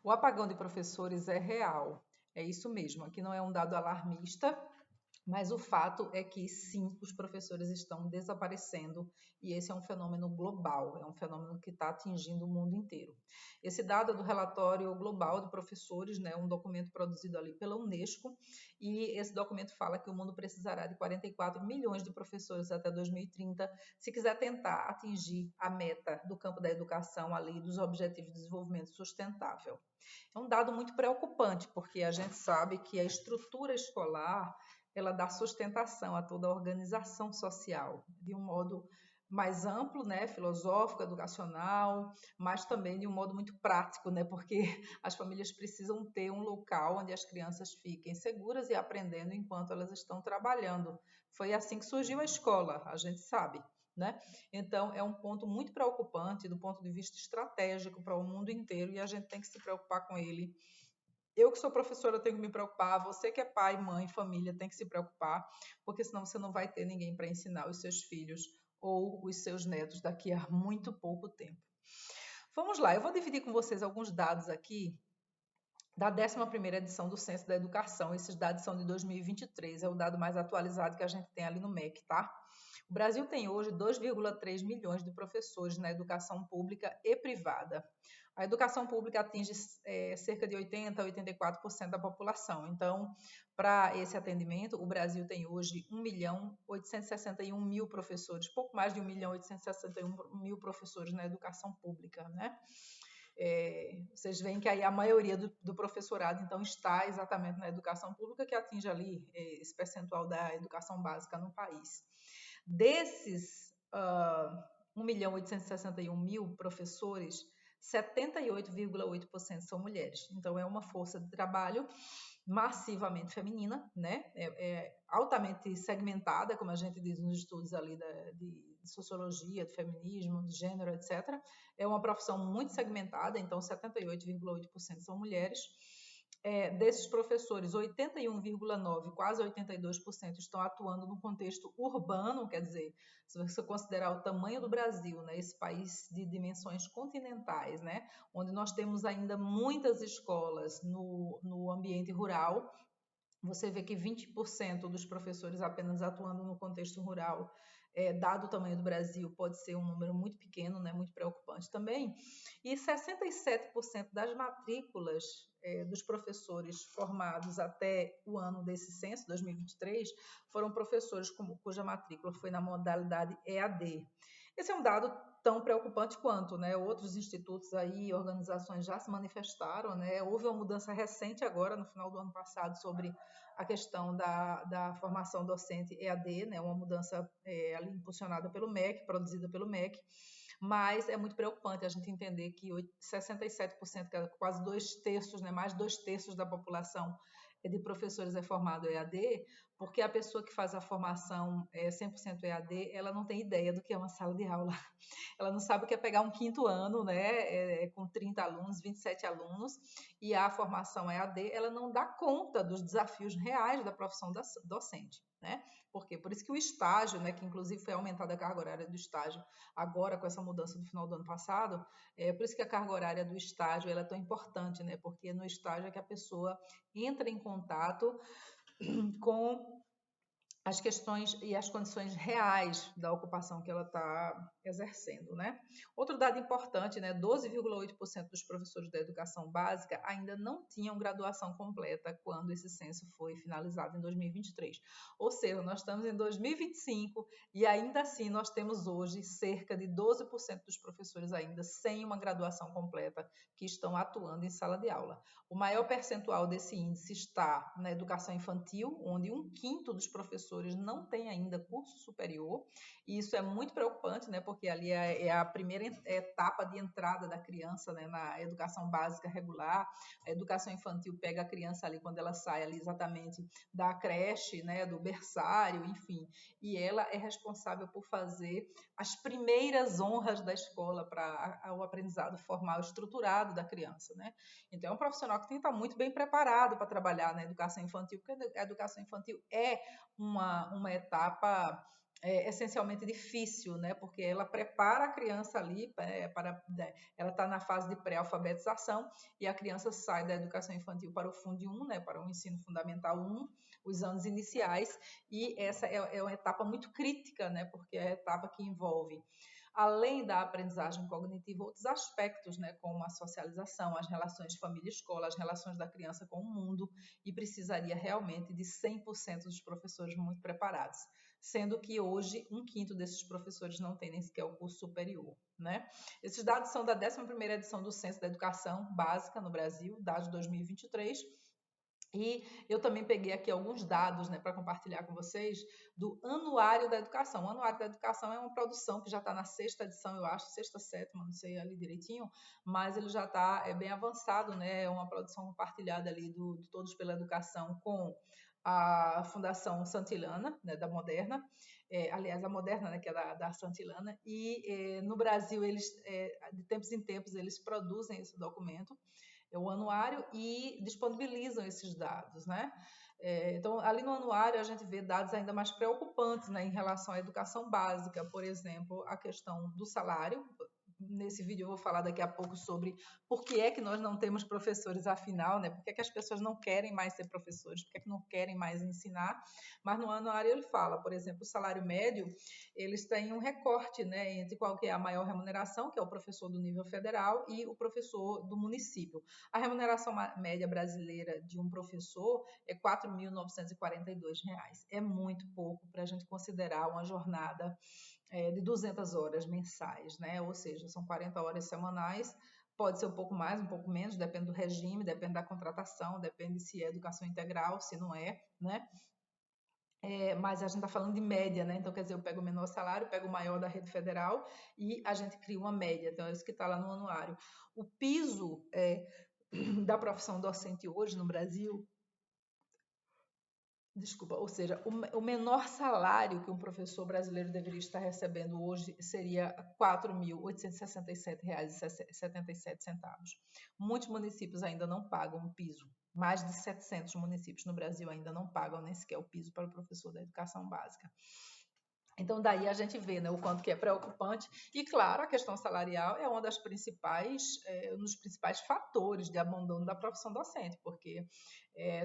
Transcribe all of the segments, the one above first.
O apagão de professores é real, é isso mesmo. Aqui não é um dado alarmista, mas o fato é que sim, os professores estão desaparecendo e esse é um fenômeno global, é um fenômeno que está atingindo o mundo inteiro. Esse dado é do relatório global de professores, né, um documento produzido ali pela Unesco, e esse documento fala que o mundo precisará de 44 milhões de professores até 2030, se quiser tentar atingir a meta do campo da educação ali, dos Objetivos de Desenvolvimento Sustentável. É um dado muito preocupante, porque a gente sabe que a estrutura escolar ela dá sustentação a toda a organização social, de um modo mais amplo, né, filosófico, educacional, mas também de um modo muito prático, né, porque as famílias precisam ter um local onde as crianças fiquem seguras e aprendendo enquanto elas estão trabalhando. Foi assim que surgiu a escola, a gente sabe, né? Então, é um ponto muito preocupante do ponto de vista estratégico para o mundo inteiro e a gente tem que se preocupar com ele. Eu que sou professora tenho que me preocupar, você que é pai, mãe, família tem que se preocupar, porque senão você não vai ter ninguém para ensinar os seus filhos ou os seus netos daqui a muito pouco tempo. Vamos lá, eu vou dividir com vocês alguns dados aqui da 11ª edição do Censo da Educação. Esses dados são de 2023, é o dado mais atualizado que a gente tem ali no MEC, tá? O Brasil tem hoje 2,3 milhões de professores na educação pública e privada. A educação pública atinge cerca de 80% a 84% da população. Então, para esse atendimento, o Brasil tem hoje 1.861.000 professores, pouco mais de 1.861.000 professores na educação pública, né? Vocês veem que aí a maioria do professorado, então, está exatamente na educação pública, que atinge ali esse percentual da educação básica no país. Desses 1.861.000 professores, 78,8% são mulheres. Então, é uma força de trabalho massivamente feminina, né? É altamente segmentada, como a gente diz nos estudos ali de sociologia, de feminismo, de gênero, etc. É uma profissão muito segmentada, então 78,8% são mulheres. Desses professores, 81,9%, quase 82% estão atuando no contexto urbano, quer dizer, se você considerar o tamanho do Brasil, né, esse país de dimensões continentais, né, onde nós temos ainda muitas escolas no ambiente rural, você vê que 20% dos professores apenas atuando no contexto rural, dado o tamanho do Brasil, pode ser um número muito pequeno, né, muito preocupante também. E 67% das matrículas dos professores formados até o ano desse censo, 2023, foram professores cuja matrícula foi na modalidade EAD. Esse é um dado tão preocupante quanto, né? Outros institutos aí, organizações já se manifestaram, né? Houve uma mudança recente agora, no final do ano passado, sobre a questão da formação docente EAD, né? Uma mudança ali impulsionada pelo MEC, produzida pelo MEC, mas é muito preocupante a gente entender que 67%, que é quase 2/3, né? Mais de 2/3 da população de professores é formado EAD, porque a pessoa que faz a formação 100% EAD, ela não tem ideia do que é uma sala de aula. Ela não sabe o que é pegar um quinto ano, né, com 30 alunos, 27 alunos, e a formação EAD, ela não dá conta dos desafios reais da profissão docente, né? Por quê? Por isso que o estágio, né, que inclusive foi aumentada a carga horária do estágio agora com essa mudança do final do ano passado, por isso que a carga horária do estágio ela é tão importante, né? Porque no estágio é que a pessoa entra em contato com as questões e as condições reais da ocupação que ela está exercendo, né? Outro dado importante, né? 12,8% dos professores da educação básica ainda não tinham graduação completa quando esse censo foi finalizado em 2023. Ou seja, nós estamos em 2025 e ainda assim nós temos hoje cerca de 12% dos professores ainda sem uma graduação completa que estão atuando em sala de aula. O maior percentual desse índice está na educação infantil, onde 1/5 dos professores não tem ainda curso superior, e isso é muito preocupante, né, porque ali é a primeira etapa de entrada da criança, né, na educação básica regular. A educação infantil pega a criança ali quando ela sai ali exatamente da creche, né, do berçário, enfim, e ela é responsável por fazer as primeiras honras da escola para o aprendizado formal estruturado da criança, né? Então, é um profissional que tem que estar muito bem preparado para trabalhar na educação infantil, porque a educação infantil é uma etapa essencialmente difícil, né? Porque ela prepara a criança ali ela está na fase de pré-alfabetização e a criança sai da educação infantil para o Fundo 1, né? Para o ensino fundamental 1, os anos iniciais, e essa é uma etapa muito crítica, né? Porque é a etapa que envolve, além da aprendizagem cognitiva, outros aspectos, né, como a socialização, as relações família-escola, as relações da criança com o mundo, e precisaria realmente de 100% dos professores muito preparados, sendo que hoje 1/5 desses professores não tem nem sequer o curso superior, né? Esses dados são da 11ª edição do Censo da Educação Básica no Brasil, dados de 2023, e eu também peguei aqui alguns dados, né, para compartilhar com vocês do Anuário da Educação. O Anuário da Educação é uma produção que já está na 6ª edição, eu acho, 6ª, 7ª, não sei ali direitinho, mas ele já está bem avançado, né? É uma produção compartilhada ali do Todos pela Educação com a Fundação Santillana, né, da Moderna, aliás, a Moderna, né, que é da Santillana, e no Brasil, eles, de tempos em tempos, eles produzem esse documento, o anuário, e disponibilizam esses dados, né? Então, ali no anuário, a gente vê dados ainda mais preocupantes, né, em relação à educação básica, por exemplo, a questão do salário. Nesse vídeo eu vou falar daqui a pouco sobre por que é que nós não temos professores afinal, né? Por que é que as pessoas não querem mais ser professores, por que é que não querem mais ensinar. Mas no anuário ele fala, por exemplo, o salário médio, eles têm um recorte, né, entre qual que é a maior remuneração, que é o professor do nível federal, e o professor do município. A remuneração média brasileira de um professor é R$ 4.942. É muito pouco para a gente considerar uma jornada de 200 horas mensais, né? Ou seja, são 40 horas semanais, pode ser um pouco mais, um pouco menos, depende do regime, depende da contratação, depende se é educação integral, se não é, né? Mas a gente está falando de média, né? Então, quer dizer, eu pego o menor salário, pego o maior da rede federal e a gente cria uma média. Então, é isso que está lá no anuário. O piso da profissão docente hoje no Brasil, desculpa, ou seja, o menor salário que um professor brasileiro deveria estar recebendo hoje seria R$ 4.867,77. Muitos municípios ainda não pagam o piso. Mais de 700 municípios no Brasil ainda não pagam nem sequer o piso para o professor da educação básica. Então, daí a gente vê, né, o quanto que é preocupante. E, claro, a questão salarial é um dos principais fatores de abandono da profissão docente, porque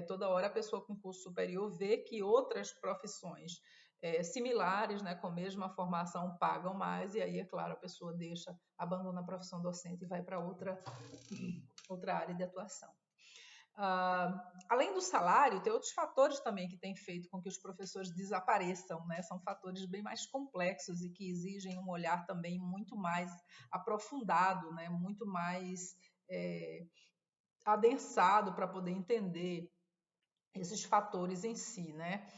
toda hora a pessoa com curso superior vê que outras profissões similares, né, com a mesma formação, pagam mais, e aí, é claro, a pessoa abandona a profissão docente e vai para outra área de atuação. Além do salário, tem outros fatores também que têm feito com que os professores desapareçam, né? São fatores bem mais complexos e que exigem um olhar também muito mais aprofundado, né? Muito mais adensado para poder entender esses fatores em si, né?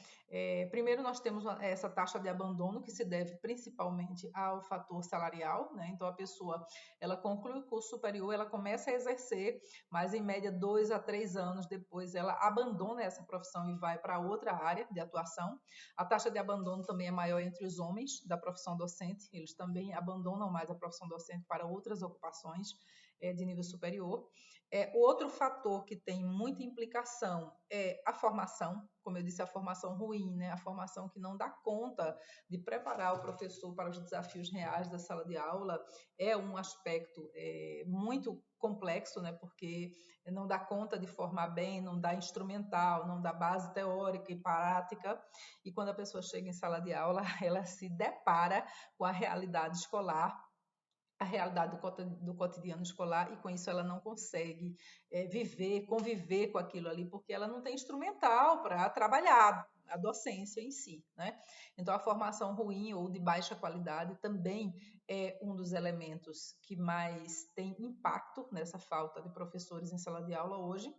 Primeiro, nós temos essa taxa de abandono que se deve principalmente ao fator salarial, né? Então, a pessoa, ela conclui o curso superior, ela começa a exercer, mas em média 2 a 3 anos depois ela abandona essa profissão e vai para outra área de atuação. A taxa de abandono também é maior entre os homens da profissão docente, eles também abandonam mais a profissão docente para outras ocupações de nível superior. Outro fator que tem muita implicação é a formação, como eu disse, a formação ruim, né? A formação que não dá conta de preparar o professor para os desafios reais da sala de aula é um aspecto muito complexo, né? Porque não dá conta de formar bem, não dá instrumental, não dá base teórica e prática, e quando a pessoa chega em sala de aula, ela se depara com a realidade escolar, a realidade do cotidiano escolar, e com isso ela não consegue conviver com aquilo ali, porque ela não tem instrumental para trabalhar a docência em si, né? Então, a formação ruim ou de baixa qualidade também é um dos elementos que mais tem impacto nessa falta de professores em sala de aula hoje.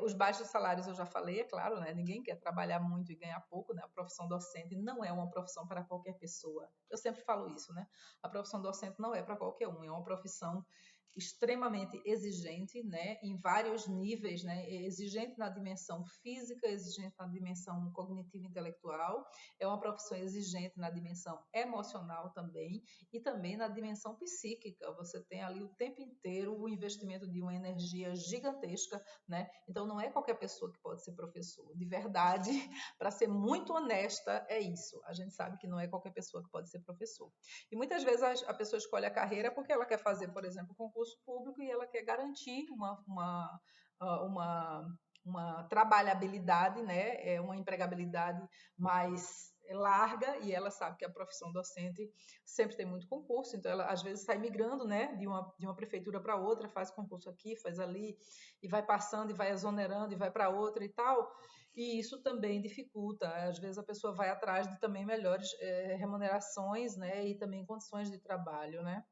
Os baixos salários eu já falei, é claro, né? Ninguém quer trabalhar muito e ganhar pouco, né? A profissão docente não é uma profissão para qualquer pessoa. Eu sempre falo isso, né? A profissão docente não é para qualquer um, é uma profissão extremamente exigente, né, em vários níveis, né, exigente na dimensão física, exigente na dimensão cognitiva e intelectual, é uma profissão exigente na dimensão emocional também e também na dimensão psíquica. Você tem ali o tempo inteiro o investimento de uma energia gigantesca, né? Então não é qualquer pessoa que pode ser professor. De verdade, para ser muito honesta, é isso. A gente sabe que não é qualquer pessoa que pode ser professor. E muitas vezes a pessoa escolhe a carreira porque ela quer fazer, por exemplo, concurso público e ela quer garantir uma trabalhabilidade, né? Uma empregabilidade mais larga, e ela sabe que a profissão docente sempre tem muito concurso, então ela às vezes sai migrando, né, de uma prefeitura para outra, faz concurso aqui, faz ali, e vai passando e vai exonerando e vai para outra e tal. E isso também dificulta. Às vezes a pessoa vai atrás de também melhores remunerações, né, e também condições de trabalho, né?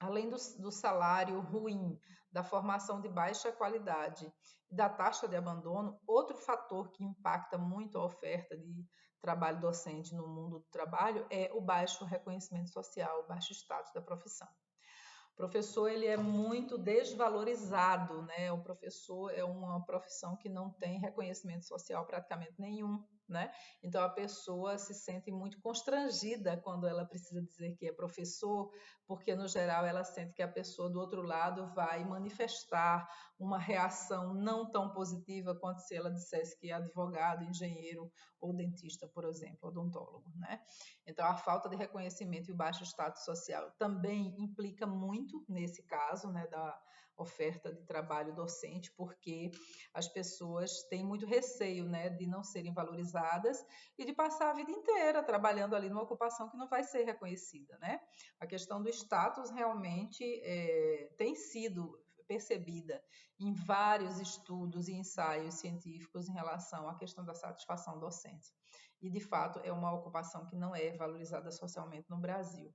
Além do salário ruim, da formação de baixa qualidade e da taxa de abandono, outro fator que impacta muito a oferta de trabalho docente no mundo do trabalho é o baixo reconhecimento social, o baixo status da profissão. O professor ele é muito desvalorizado, né? O professor é uma profissão que não tem reconhecimento social praticamente nenhum, né? Então a pessoa se sente muito constrangida quando ela precisa dizer que é professor, porque no geral ela sente que a pessoa do outro lado vai manifestar uma reação não tão positiva quanto se ela dissesse que é advogado, engenheiro ou dentista, por exemplo, odontólogo, né? Então, a falta de reconhecimento e o baixo status social também implica muito nesse caso, né, da oferta de trabalho docente, porque as pessoas têm muito receio, né, de não serem valorizadas e de passar a vida inteira trabalhando ali numa ocupação que não vai ser reconhecida, né? A questão do status realmente tem sido percebida em vários estudos e ensaios científicos em relação à questão da satisfação docente. E, de fato, é uma ocupação que não é valorizada socialmente no Brasil.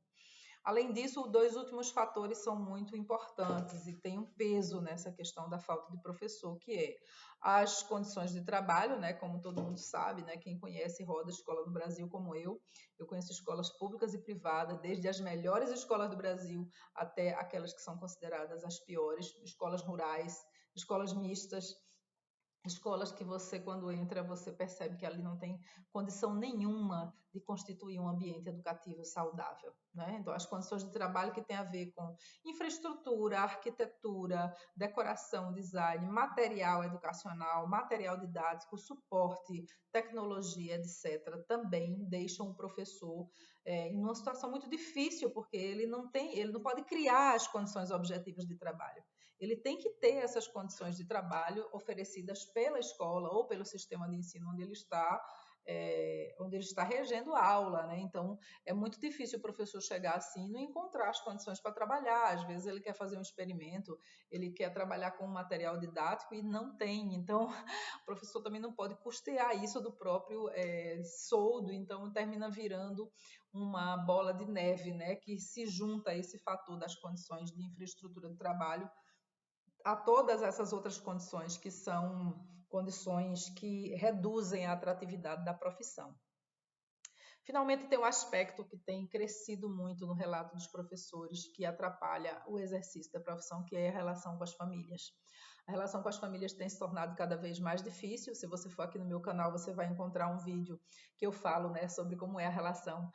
Além disso, dois últimos fatores são muito importantes e têm um peso nessa questão da falta de professor, que é as condições de trabalho, né, como todo mundo sabe, né, quem conhece roda escola do Brasil como eu conheço escolas públicas e privadas, desde as melhores escolas do Brasil até aquelas que são consideradas as piores, escolas rurais, escolas mistas, escolas que você, quando entra, você percebe que ali não tem condição nenhuma de constituir um ambiente educativo saudável, né? Então, as condições de trabalho que tem a ver com infraestrutura, arquitetura, decoração, design, material educacional, material didático, suporte, tecnologia, etc., também deixam o professor em uma situação muito difícil, porque ele não pode criar as condições objetivas de trabalho. Ele tem que ter essas condições de trabalho oferecidas pela escola ou pelo sistema de ensino onde ele está regendo a aula, né? Então, é muito difícil o professor chegar assim e não encontrar as condições para trabalhar. Às vezes ele quer fazer um experimento, ele quer trabalhar com um material didático e não tem. Então, o professor também não pode custear isso do próprio soldo, então termina virando uma bola de neve, né? Que se junta a esse fator das condições de infraestrutura de trabalho a todas essas outras condições que são condições que reduzem a atratividade da profissão. Finalmente, tem um aspecto que tem crescido muito no relato dos professores, que atrapalha o exercício da profissão, que é a relação com as famílias. A relação com as famílias tem se tornado cada vez mais difícil. Se você for aqui no meu canal, você vai encontrar um vídeo que eu falo, né, sobre como é a relação,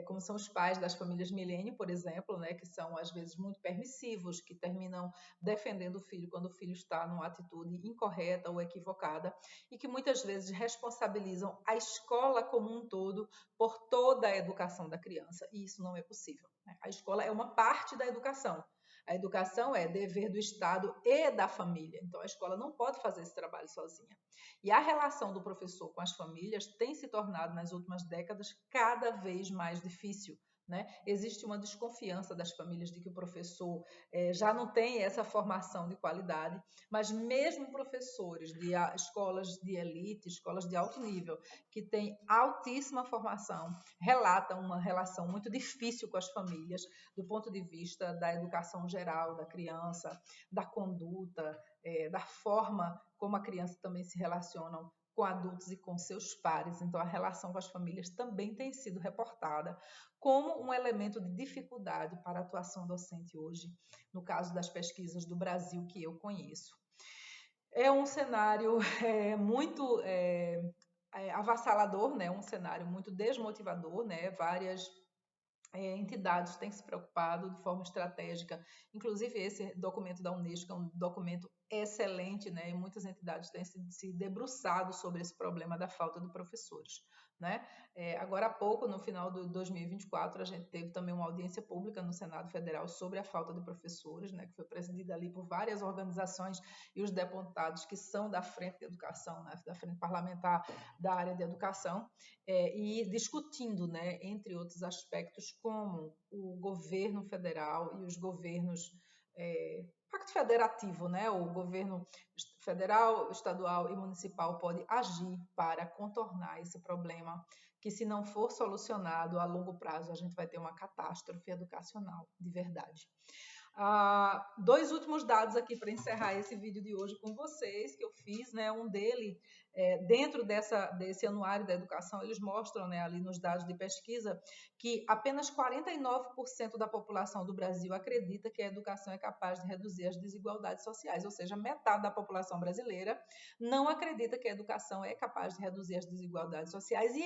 como são os pais das famílias milênio, por exemplo, né, que são às vezes muito permissivos, que terminam defendendo o filho quando o filho está numa atitude incorreta ou equivocada, e que muitas vezes responsabilizam a escola como um todo por toda a educação da criança, e isso não é possível, né? A escola é uma parte da educação. A educação é dever do Estado e da família. Então, a escola não pode fazer esse trabalho sozinha. E a relação do professor com as famílias tem se tornado, nas últimas décadas, cada vez mais difícil, né? Existe uma desconfiança das famílias de que o professor já não tem essa formação de qualidade, mas mesmo professores de escolas de elite, escolas de alto nível, que têm altíssima formação, relatam uma relação muito difícil com as famílias, do ponto de vista da educação geral da criança, da conduta, da forma como a criança também se relaciona com adultos e com seus pares. Então, a relação com as famílias também tem sido reportada como um elemento de dificuldade para a atuação docente hoje, no caso das pesquisas do Brasil que eu conheço. É um cenário muito avassalador, né? Um cenário muito desmotivador, né? Várias entidades têm se preocupado de forma estratégica, inclusive esse documento da Unesco é um documento excelente, né? E muitas entidades têm se debruçado sobre esse problema da falta de professores, né? Agora há pouco, no final de 2024, a gente teve também uma audiência pública no Senado Federal sobre a falta de professores, né? Que foi presidida ali por várias organizações e os deputados que são da frente de educação, né? Da frente parlamentar da área de educação, e discutindo, né? Entre outros aspectos, como o governo federal e os governos pacto federativo, né? O governo federal, estadual e municipal pode agir para contornar esse problema, que se não for solucionado a longo prazo, a gente vai ter uma catástrofe educacional de verdade. Dois últimos dados aqui para encerrar esse vídeo de hoje com vocês, que eu fiz, né? Um dele, dentro desse anuário da educação, eles mostram, né, ali nos dados de pesquisa, que apenas 49% da população do Brasil acredita que a educação é capaz de reduzir as desigualdades sociais, ou seja, metade da população brasileira não acredita que a educação é capaz de reduzir as desigualdades sociais, e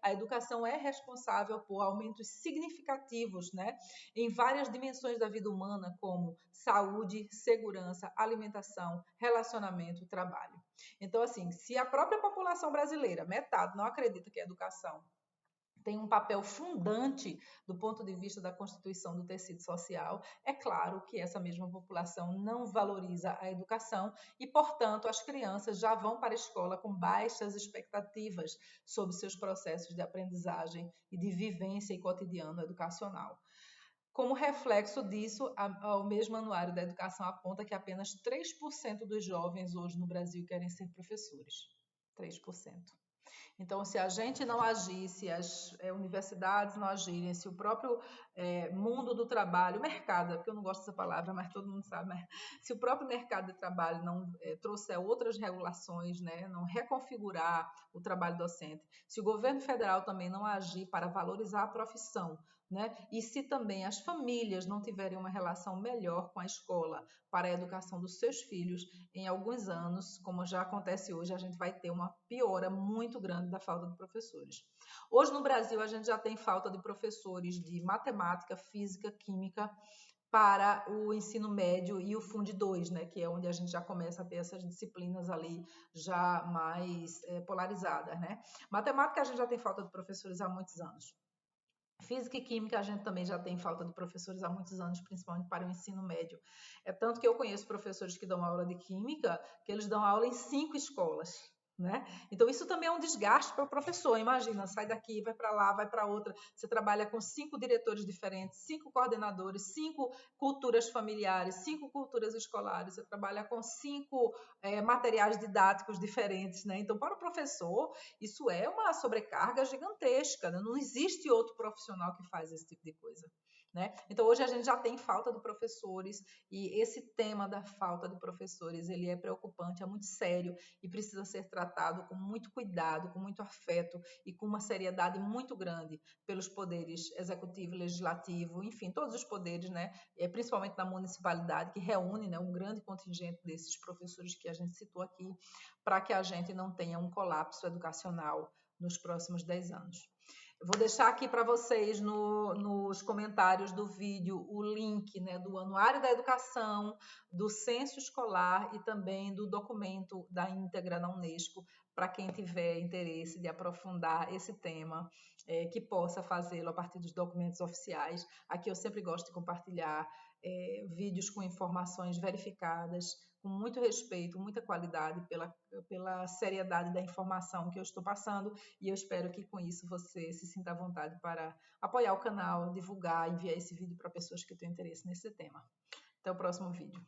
a educação é responsável por aumentos significativos, né, em várias dimensões da vida humana, como saúde, segurança, alimentação, relacionamento, trabalho. Então, assim, se a própria população brasileira, metade, não acredita que a educação tem um papel fundante do ponto de vista da constituição do tecido social, é claro que essa mesma população não valoriza a educação e, portanto, as crianças já vão para a escola com baixas expectativas sobre seus processos de aprendizagem e de vivência e cotidiano educacional. Como reflexo disso, o mesmo Anuário da Educação aponta que apenas 3% dos jovens hoje no Brasil querem ser professores. 3%. Então, se a gente não agir, se as universidades não agirem, se o próprio mundo do trabalho, mercado, porque eu não gosto dessa palavra, mas todo mundo sabe, mas se o próprio mercado de trabalho não trouxer outras regulações, né, não reconfigurar o trabalho docente, se o governo federal também não agir para valorizar a profissão, né, e se também as famílias não tiverem uma relação melhor com a escola para a educação dos seus filhos, em alguns anos, como já acontece hoje, a gente vai ter uma piora muito grande da falta de professores. Hoje no Brasil a gente já tem falta de professores de matemática, física, química para o ensino médio e o Fund 2, né, que é onde a gente já começa a ter essas disciplinas ali já mais polarizadas, né? Matemática a gente já tem falta de professores há muitos anos. Física e Química a gente também já tem falta de professores há muitos anos, principalmente para o ensino médio. É tanto que eu conheço professores que dão aula de Química, que eles dão aula em 5 escolas, né? Então isso também é um desgaste para o professor. Imagina, sai daqui, vai para lá, vai para outra. Você trabalha com 5 diretores diferentes, 5 coordenadores, 5 culturas familiares, 5 culturas escolares. Você trabalha com 5 materiais didáticos diferentes, né? Então, para o professor, isso é uma sobrecarga gigantesca, né? Não existe outro profissional que faz esse tipo de coisa, né? Então, hoje a gente já tem falta de professores e esse tema da falta de professores, ele é preocupante, é muito sério e precisa ser tratado com muito cuidado, com muito afeto e com uma seriedade muito grande pelos poderes executivo, legislativo, enfim, todos os poderes, né? Principalmente na municipalidade, que reúne, né, um grande contingente desses professores que a gente citou aqui, para que a gente não tenha um colapso educacional nos próximos 10 anos. Eu vou deixar aqui para vocês nos comentários do vídeo o link, né, do Anuário da Educação, do Censo Escolar e também do documento da íntegra na Unesco, para quem tiver interesse de aprofundar esse tema, que possa fazê-lo a partir dos documentos oficiais. Aqui eu sempre gosto de compartilhar vídeos com informações verificadas, com muito respeito, muita qualidade pela seriedade da informação que eu estou passando, e eu espero que com isso você se sinta à vontade para apoiar o canal, divulgar, enviar esse vídeo para pessoas que têm interesse nesse tema. Até o próximo vídeo.